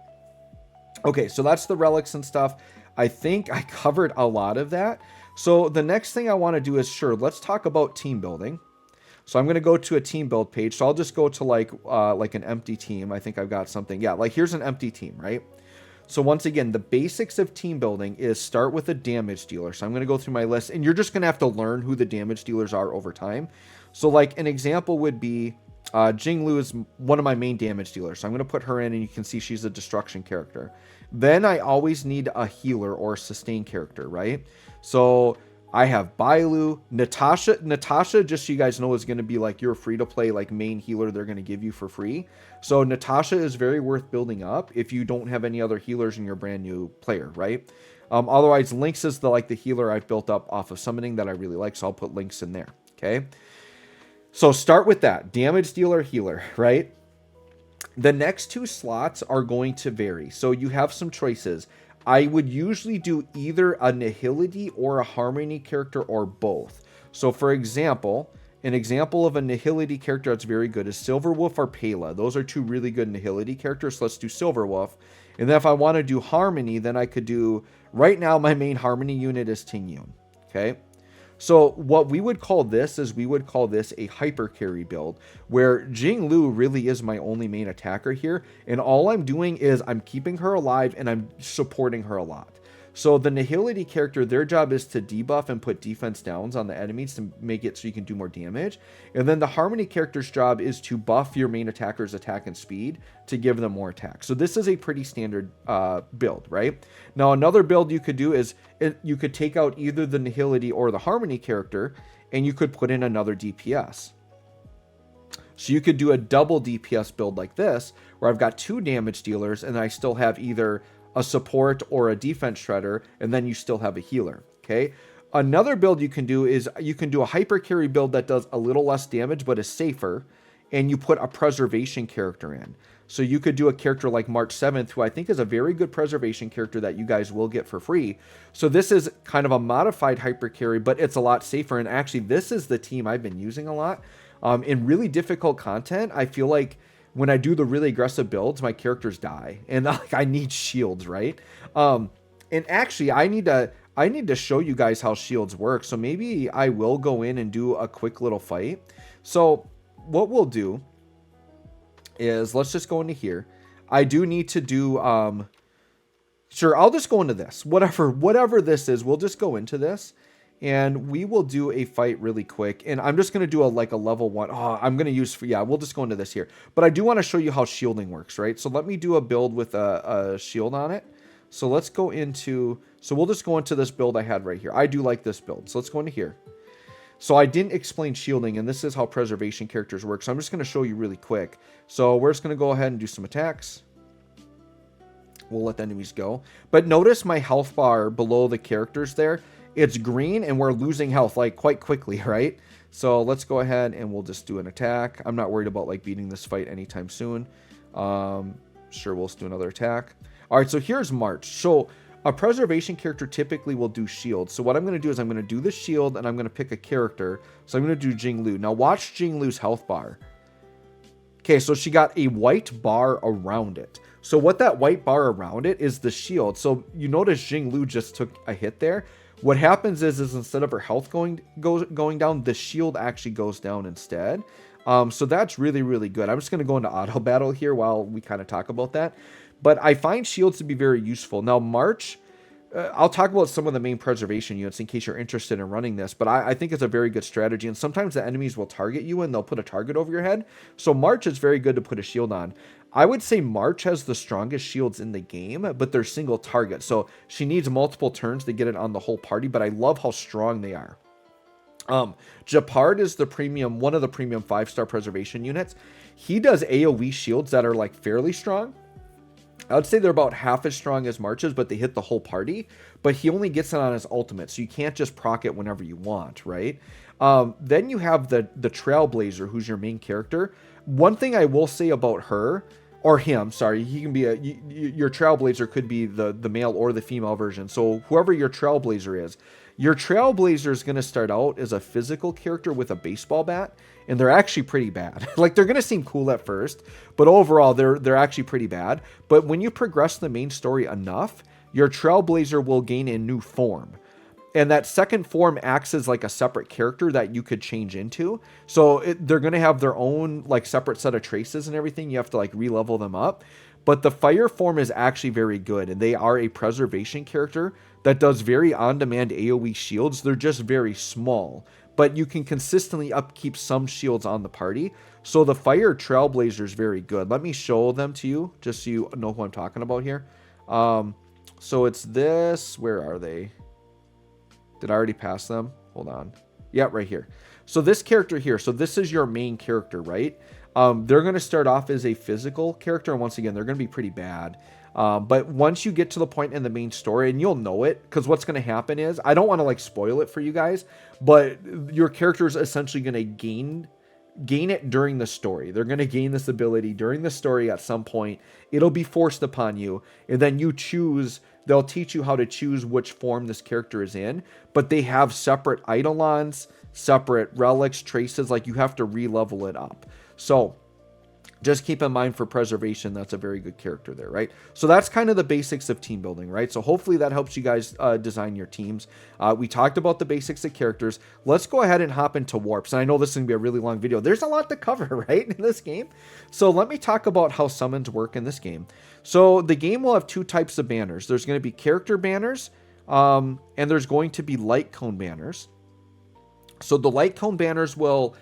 Okay, so that's the relics and stuff. I think I covered a lot of that. So the next thing I want to do is, let's talk about team building. So I'm going to go to a team build page. So I'll just go to like an empty team. I think I've got something. Yeah, like here's an empty team, right? So once again, the basics of team building is start with a damage dealer. So I'm going to go through my list, and you're just going to have to learn who the damage dealers are over time. So like an example would be Jinglu is one of my main damage dealers. So I'm going to put her in, and you can see she's a destruction character. Then I always need a healer or a sustain character, right? So I have Bailu, Natasha. Natasha, just so you guys know, is going to be like your free-to-play like main healer they're going to give you for free. So Natasha is very worth building up if you don't have any other healers in your brand new player, right? Otherwise, Lynx is the healer I've built up off of summoning that I really like, so I'll put Lynx in there, okay? So start with that, damage dealer, healer, right? The next 2 slots are going to vary. So you have some choices. I would usually do either a Nihility or a Harmony character or both. So for example, an example of a Nihility character that's very good is Silverwolf or Pela. Those are 2 really good Nihility characters. So let's do Silverwolf. And then if I want to do Harmony, then I could do, right now my main Harmony unit is Tingyun. Okay. So what we would call this is a hyper carry build, where Jinglu really is my only main attacker here, and all I'm doing is I'm keeping her alive and I'm supporting her a lot. So the Nihility character, their job is to debuff and put defense downs on the enemies to make it so you can do more damage. And then the Harmony character's job is to buff your main attacker's attack and speed to give them more attack. So this is a pretty standard build, right? Now another build you could do is you could take out either the Nihility or the Harmony character, and you could put in another DPS. So you could do a double DPS build like this, where I've got 2 damage dealers and I still have either a support or a defense shredder, and then you still have a healer, okay? Another build you can do is you can do a hyper carry build that does a little less damage but is safer, and you put a preservation character in. So you could do a character like March 7th, who I think is a very good preservation character that you guys will get for free. So this is kind of a modified hyper carry, but it's a lot safer, and actually this is the team I've been using a lot. In really difficult content, I feel like when I do the really aggressive builds, my characters die, and I need shields, right? And actually, I need to show you guys how shields work. So maybe I will go in and do a quick little fight. So what we'll do is let's just go into here. I do need to do sure, I'll just go into this. Whatever this is, we'll just go into this. and we will do a fight really quick. And I'm just going to do a level 1. Oh, I'm going to use, yeah, we'll just go into this here. But I do want to show you how shielding works, right? So let me do a build with a shield on it. So let's go into, so we'll just go into this build I had right here. I do like this build. So let's go into here. So I didn't explain shielding, and this is how preservation characters work. So I'm just going to show you really quick. So we're just going to go ahead and do some attacks. We'll let the enemies go. But notice my health bar below the characters there. It's green, and we're losing health like quite quickly, right? So let's go ahead and we'll just do an attack. I'm not worried about like beating this fight anytime soon. Sure, we'll just do another attack. All right, so here's March. So a preservation character typically will do shield. So what I'm going to do is I'm going to do the shield, and I'm going to pick a character. So I'm going to do Jinglu. Now watch Jinglu's health bar. Okay, so she got a white bar around it. So what that white bar around it is the shield. So you notice Jinglu just took a hit there. What happens is instead of her health going down, the shield actually goes down instead. So that's really, really good. I'm just going to go into auto battle here while we kind of talk about that. But I find shields to be very useful. Now, March, I'll talk about some of the main preservation units in case you're interested in running this. But I think it's a very good strategy. And sometimes the enemies will target you and they'll put a target over your head. So March is very good to put a shield on. I would say March has the strongest shields in the game, but they're single target. So she needs multiple turns to get it on the whole party, but I love how strong they are. Japard is the premium, one of the premium 5-star preservation units. He does AoE shields that are like fairly strong. I would say they're about half as strong as March's, but they hit the whole party. But he only gets it on his ultimate, so you can't just proc it whenever you want, right? Then you have the Trailblazer, who's your main character. One thing I will say about her, or him, sorry, he can be your Trailblazer could be the male or the female version. So whoever your Trailblazer is, your Trailblazer is going to start out as a physical character with a baseball bat, and they're actually pretty bad. Like, they're going to seem cool at first, but overall, they're actually pretty bad. But when you progress the main story enough, your Trailblazer will gain a new form. And that second form acts as like a separate character that you could change into. So they're going to have their own like separate set of traces and everything. You have to like re-level them up. But the fire form is actually very good. And they are a preservation character that does very on-demand AoE shields. They're just very small. But you can consistently upkeep some shields on the party. So the fire Trailblazer is very good. Let me show them to you just so you know who I'm talking about here. So it's this. Where are they? Did I already pass them? Hold on. Yeah, right here. So this character here. So this is your main character, right? They're going to start off as a physical character. And once again, they're going to be pretty bad. But once you get to the point in the main story, and you'll know it, because what's going to happen is, I don't want to like spoil it for you guys, but your character is essentially going to gain it during the story. They're going to gain this ability during the story at some point. It'll be forced upon you, and then you choose. They'll teach you how to choose which form this character is in, but they have separate eidolons, separate relics, traces. Like, you have to re-level it up. So just keep in mind for preservation, that's a very good character there, right? So that's kind of the basics of team building, right? So hopefully that helps you guys design your teams. We talked about the basics of characters. Let's go ahead and hop into warps. And I know this is going to be a really long video. There's a lot to cover, right, in this game. So let me talk about how summons work in this game. So the game will have two types of banners. There's going to be character banners, and there's going to be light cone banners. So the light cone banners will...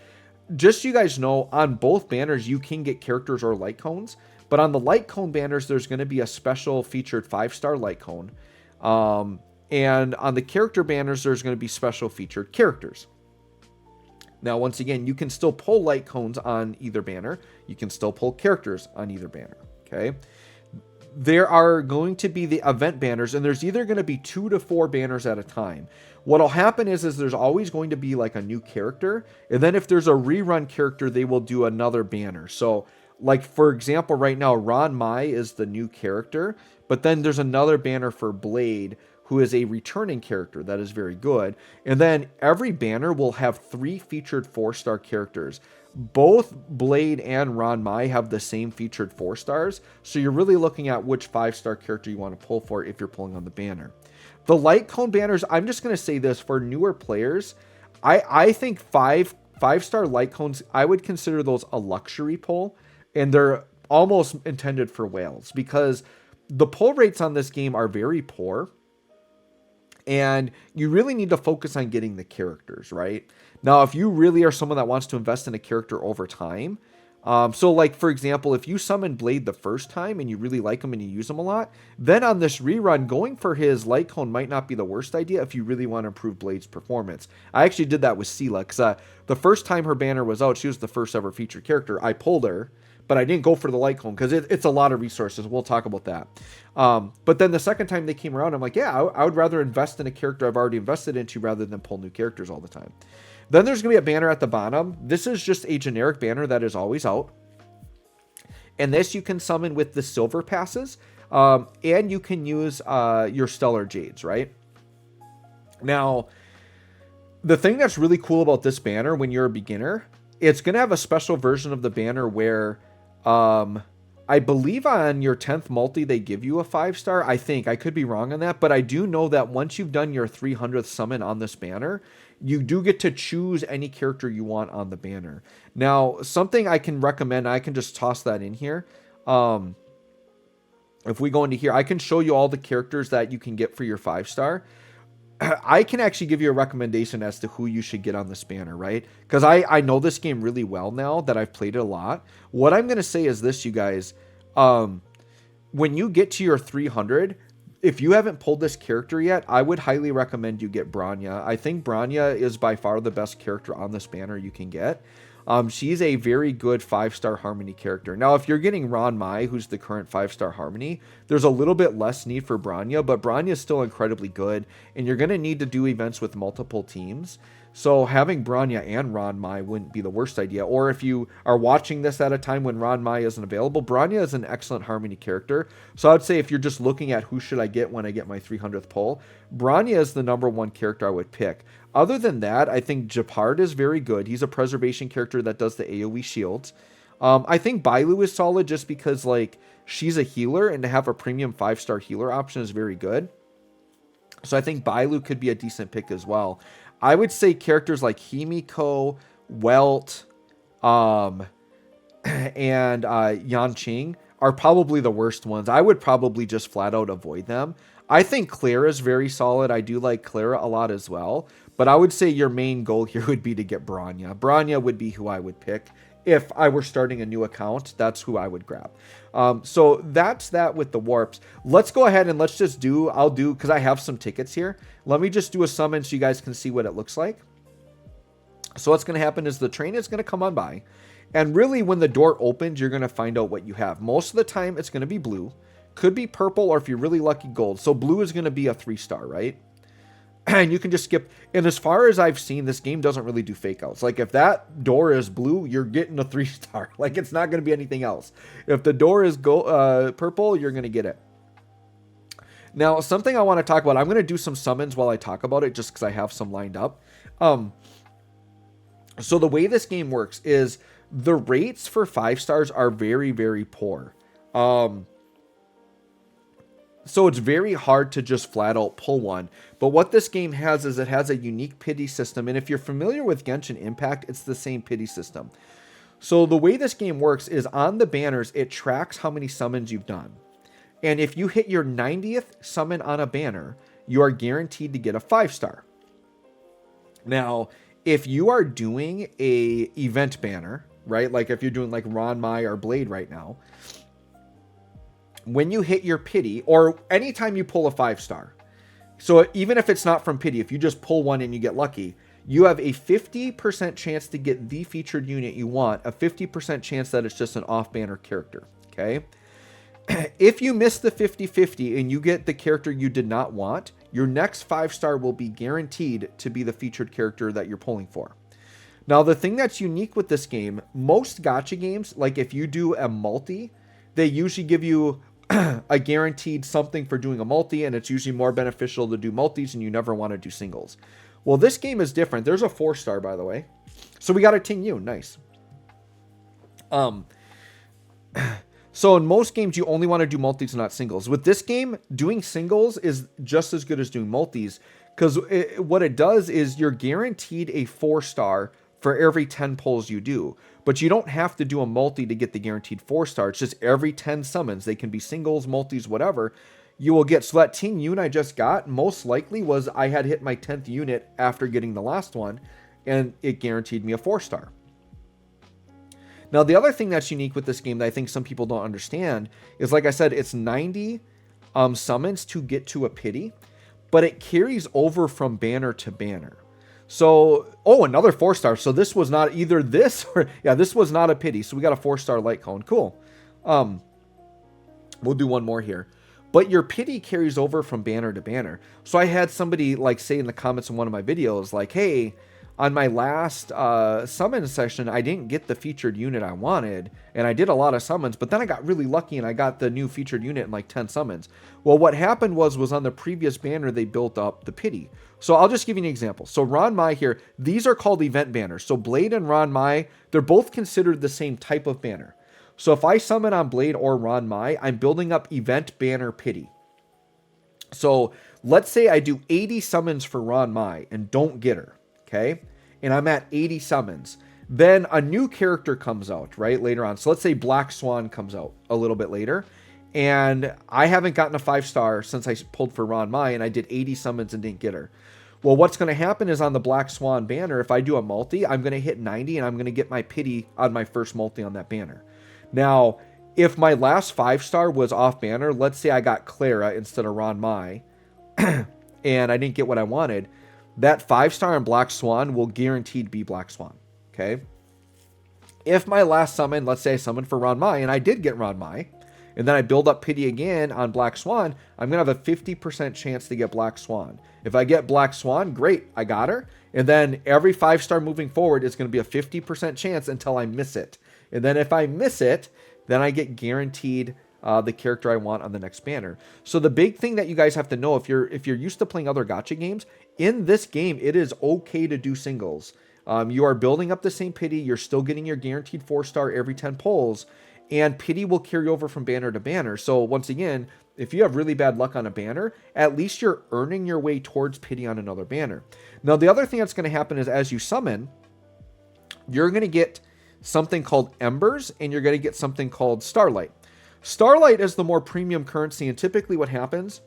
Just so you guys know, on both banners, you can get characters or light cones. But on the light cone banners, there's going to be a special featured 5-star light cone. And on the character banners, there's going to be special featured characters. Now, once again, you can still pull light cones on either banner. You can still pull characters on either banner. Okay. There are going to be the event banners, and there's either going to be 2 to 4 banners at a time. What'll happen is there's always going to be like a new character, and then if there's a rerun character, they will do another banner. So, like, for example, right now, Ron Mai is the new character, but then there's another banner for Blade, who is a returning character that is very good. And then every banner will have 3 featured 4-star characters. Both Blade and Ron Mai have the same featured 4 stars. So you're really looking at which 5-star character you want to pull for if you're pulling on the banner. The light cone banners, I'm just going to say this for newer players. I think 5-star light cones, I would consider those a luxury pull. And they're almost intended for whales because the pull rates on this game are very poor. And you really need to focus on getting the characters, right? Now, if you really are someone that wants to invest in a character over time, so like, for example, if you summon Blade the first time and you really like him and you use him a lot, then on this rerun, going for his light cone might not be the worst idea if you really want to improve Blade's performance. I actually did that with Sela, because the first time her banner was out, she was the first ever featured character. I pulled her, but I didn't go for the light cone because it's a lot of resources. We'll talk about that. But then the second time they came around, I'm like, yeah, I would rather invest in a character I've already invested into rather than pull new characters all the time. Then there's going to be a banner at the bottom. This is just a generic banner that is always out. And this you can summon with the silver passes. And you can use your stellar jades, right? Now, the thing that's really cool about this banner when you're a beginner, it's going to have a special version of the banner where I believe on your 10th multi, they give you a 5-star. I think. I could be wrong on that. But I do know that once you've done your 300th summon on this banner, you do get to choose any character you want on the banner. Now, something I can recommend, I can just toss that in here. If we go into here, I can show you all the characters that you can get for your 5-star. I can actually give you a recommendation as to who you should get on this banner, right? Because I know this game really well now that I've played it a lot. What I'm going to say is this, you guys. When you get to your 300, if you haven't pulled this character yet, I would highly recommend you get Bronya. I think Bronya is by far the best character on this banner you can get. She's a very good 5-star Harmony character. Now, if you're getting Ron Mai, who's the current 5-star Harmony, there's a little bit less need for Bronya, but Bronya is still incredibly good, and you're going to need to do events with multiple teams. So having Bronya and Ron Mai wouldn't be the worst idea. Or if you are watching this at a time when Ron Mai isn't available, Bronya is an excellent Harmony character. So I'd say if you're just looking at who should I get when I get my 300th pull, Bronya is the number one character I would pick. Other than that, I think Japard is very good. He's a preservation character that does the AoE shields. I think Bailu is solid just because like she's a healer, and to have a premium 5-star healer option is very good. So I think Bailu could be a decent pick as well. I would say characters like Himiko, Welt, and Yanqing are probably the worst ones. I would probably just flat out avoid them. I think Clara is very solid. I do like Clara a lot as well. But I would say your main goal here would be to get Bronya. Bronya would be who I would pick. If I were starting a new account, that's who I would grab. So that's that with the warps. Let's go ahead and let's just because I have some tickets here. Let me just do a summon so you guys can see what it looks like. So what's going to happen is the train is going to come on by. And really when the door opens, you're going to find out what you have. Most of the time it's going to be blue. Could be purple, or if you're really lucky, gold. So blue is going to be a 3-star, right? And you can just skip. And as far as I've seen, this game doesn't really do fake outs. Like if that door is blue, you're getting a 3-star. Like it's not going to be anything else. If the door is purple, you're going to get it. Now, something I want to talk about, I'm going to do some summons while I talk about it, just because I have some lined up. So the way this game works is the rates for 5-stars are very, very poor. So it's very hard to just flat out pull one. But what this game has is it has a unique pity system. And if you're familiar with Genshin Impact, it's the same pity system. So the way this game works is on the banners, it tracks how many summons you've done. And if you hit your 90th summon on a banner, you are guaranteed to get a 5-star. Now, if you are doing a event banner, right? Like if you're doing like Ron Mai or Blade right now, when you hit your pity, or anytime you pull a 5-star, so even if it's not from pity, if you just pull one and you get lucky, you have a 50% chance to get the featured unit you want, a 50% chance that it's just an off-banner character, okay? If you miss the 50-50 and you get the character you did not want, your next 5-star will be guaranteed to be the featured character that you're pulling for. Now, the thing that's unique with this game, most gacha games, like if you do a multi, they usually give you a guaranteed something for doing a multi, and it's usually more beneficial to do multis and you never want to do singles. Well, this game is different. There's a 4-star, by the way. So we got a Ting Yun. Nice. So in most games, you only want to do multis, not singles. With this game, doing singles is just as good as doing multis, because what it does is you're guaranteed a 4-star for every 10 pulls you do. But you don't have to do a multi to get the guaranteed 4-star. It's just every 10 summons. They can be singles, multis, whatever. you will get. So that Ting Yun I just got, most likely was I had hit my 10th unit after getting the last one, and it guaranteed me a 4-star. Now, the other thing that's unique with this game that I think some people don't understand is, like I said, it's 90 summons to get to a pity, but it carries over from banner to banner. So, oh, another 4-star. So this was not either this or, yeah, this was not a pity. So we got a 4-star light cone. Cool. We'll do one more here. But your pity carries over from banner to banner. So I had somebody like say in the comments in one of my videos, like, hey, on my last summon session, I didn't get the featured unit I wanted, and I did a lot of summons, but then I got really lucky and I got the new featured unit in like 10 summons. Well, what happened was on the previous banner, they built up the pity. So I'll just give you an example. So Ron Mai here, these are called event banners. So Blade and Ron Mai, they're both considered the same type of banner. So if I summon on Blade or Ron Mai, I'm building up event banner pity. So let's say I do 80 summons for Ron Mai and don't get her, okay? And I'm at 80 summons. Then a new character comes out, right, later on. So let's say Black Swan comes out a little bit later. And I haven't gotten a 5-star since I pulled for Ron Mai, and I did 80 summons and didn't get her. Well, what's going to happen is on the Black Swan banner, if I do a multi, I'm going to hit 90, and I'm going to get my pity on my first multi on that banner. Now, if my last 5-star was off banner, let's say I got Clara instead of Ron Mai, and I didn't get what I wanted, that 5-star on Black Swan will guaranteed be Black Swan, okay? If my last summon, let's say I summoned for Ron Mai, and I did get Ron Mai, and then I build up pity again on Black Swan, I'm going to have a 50% chance to get Black Swan. If I get Black Swan, great, I got her. And then every 5-star moving forward is going to be a 50% chance until I miss it. And then if I miss it, then I get guaranteed the character I want on the next banner. So the big thing that you guys have to know, if you're used to playing other gacha games, in this game, it is okay to do singles. You are building up the same pity. You're still getting your guaranteed 4-star every 10 pulls. And pity will carry over from banner to banner. So once again, if you have really bad luck on a banner, at least you're earning your way towards pity on another banner. Now, the other thing that's going to happen is as you summon, you're going to get something called embers, and you're going to get something called Starlight. Starlight is the more premium currency, and typically what happens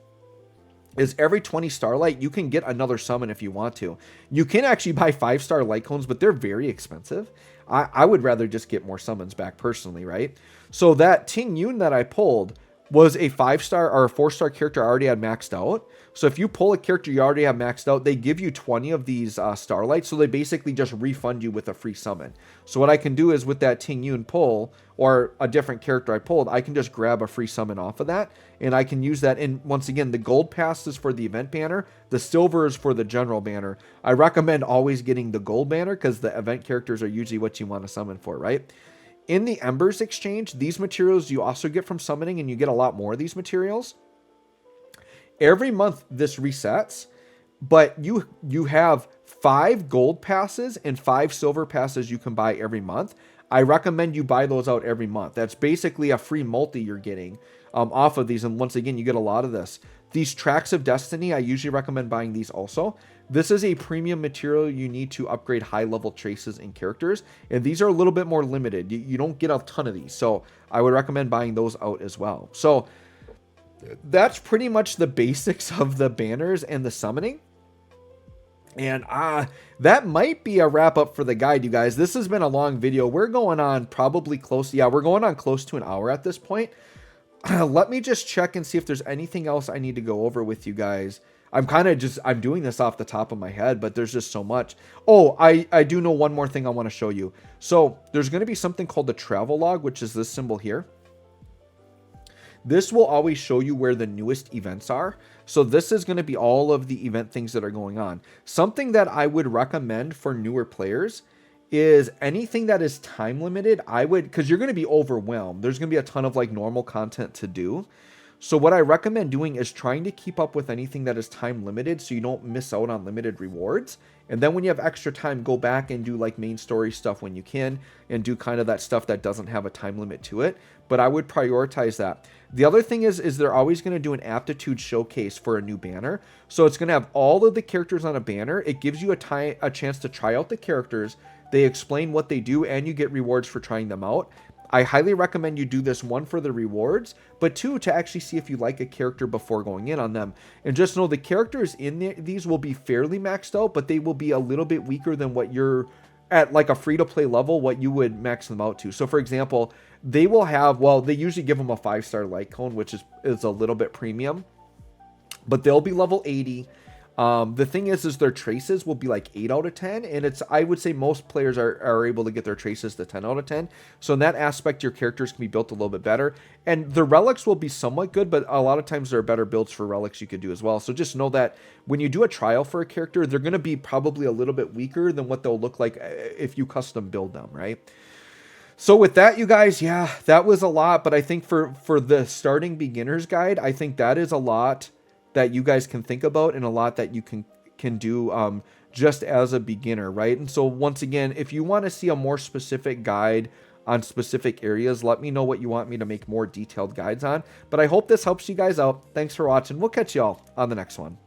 is every 20 Starlight, you can get another summon if you want to. You can actually buy 5-star light cones, but they're very expensive. I would rather just get more summons back personally, right? So that Ting Yun that I pulled was a 5-star or a 4-star character I already had maxed out. So if you pull a character you already have maxed out, they give you 20 of these Starlights. So they basically just refund you with a free summon. So what I can do is with that Ting Yun pull or a different character I pulled, I can just grab a free summon off of that. And I can use that. And once again, the gold pass is for the event banner. The silver is for the general banner. I recommend always getting the gold banner because the event characters are usually what you want to summon for, right? In the Embers exchange, these materials you also get from summoning, and you get a lot more of these materials. Every month this resets, but you have 5 gold passes and 5 silver passes you can buy every month. I recommend you buy those out every month. That's basically a free multi you're getting off of these, and once again, you get a lot of this. These Tracks of Destiny, I usually recommend buying these also. This is a premium material you need to upgrade high-level traces and characters, and these are a little bit more limited. You don't get a ton of these, so I would recommend buying those out as well. So that's pretty much the basics of the banners and the summoning. And that might be a wrap-up for the guide, you guys. This has been a long video. We're going on probably close, yeah, we're going on close to an hour at this point. Let me just check and see if there's anything else I need to go over with you guys. I'm doing this off the top of my head, but there's just so much. Oh, I do know one more thing I want to show you. So there's going to be something called the travel log, which is this symbol here. This will always show you where the newest events are. So this is going to be all of the event things that are going on. Something that I would recommend for newer players is anything that is time limited. Because you're going to be overwhelmed. There's going to be a ton of like normal content to do. So what I recommend doing is trying to keep up with anything that is time limited so you don't miss out on limited rewards. And then when you have extra time, go back and do like main story stuff when you can and do kind of that stuff that doesn't have a time limit to it. But I would prioritize that. The other thing is they're always going to do an aptitude showcase for a new banner. So it's going to have all of the characters on a banner. It gives you a chance to try out the characters. They explain what they do and you get rewards for trying them out. I highly recommend you do this, one, for the rewards, but two, to actually see if you like a character before going in on them. And just know the characters in these will be fairly maxed out, but they will be a little bit weaker than what you're at, like a free-to-play level, what you would max them out to. So for example, they will have, well, they usually give them a 5-star light cone, which is a little bit premium, but they'll be level 80. The thing is their traces will be like 8 out of 10, and I would say most players are able to get their traces to 10 out of 10. So in that aspect, your characters can be built a little bit better. And the relics will be somewhat good, but a lot of times there are better builds for relics you could do as well. So just know that when you do a trial for a character, they're going to be probably a little bit weaker than what they'll look like if you custom build them, right? So with that, you guys, yeah, that was a lot. But I think for the starting beginner's guide, I think that is a lot that you guys can think about, and a lot that you can do just as a beginner, right? And so once again, if you want to see a more specific guide on specific areas, let me know what you want me to make more detailed guides on. But I hope this helps you guys out. Thanks for watching. We'll catch y'all on the next one.